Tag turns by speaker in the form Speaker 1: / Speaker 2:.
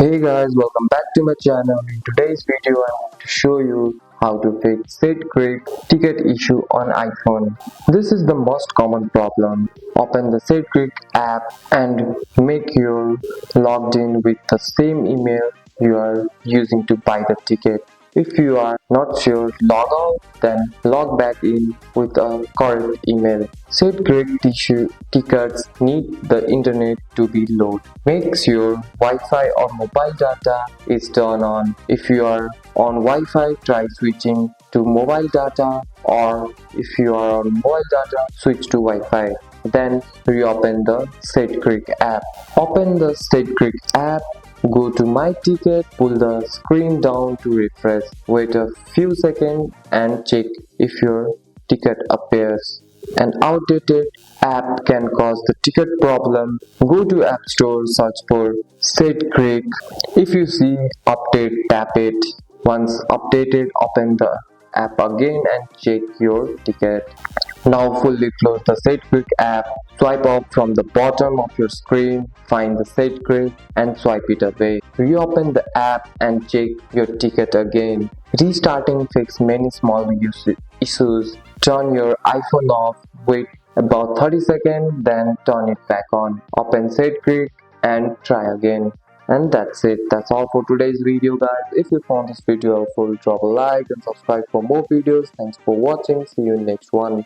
Speaker 1: Hey guys, welcome back to my channel. In today's video, I'm going to show you how to fix SeatGeek ticket issue on iPhone. This is the most common problem. Open the SeatGeek app and make your logged in with the same email you are using to buy the ticket. If you are not sure, log out, then log back in with a correct email. SeatGeek tickets need the internet to be loaded. Make sure Wi-Fi or mobile data is turned on. If you are on Wi-Fi, try switching to mobile data, or if you are on mobile data, switch to Wi-Fi. Then reopen the SeatGeek app. Open the SeatGeek app. Go to My Ticket, pull the screen down to refresh, wait a few seconds and check if your ticket appears. An outdated app can cause the ticket problem. Go to App Store, search for SeatGeek. If you see update, tap it. Once updated, open the app again and check your ticket. Now fully close the SeatGeek app, swipe up from the bottom of your screen, find the SeatGeek and swipe it away. Reopen the app and check your ticket again. Restarting fix many small issues. Turn your iPhone off, wait about 30 seconds, then turn it back on. Open SeatGeek and try again. And that's it. That's all for today's video, guys. If you found this video helpful, drop a like and subscribe for more videos. Thanks for watching. See you in next one.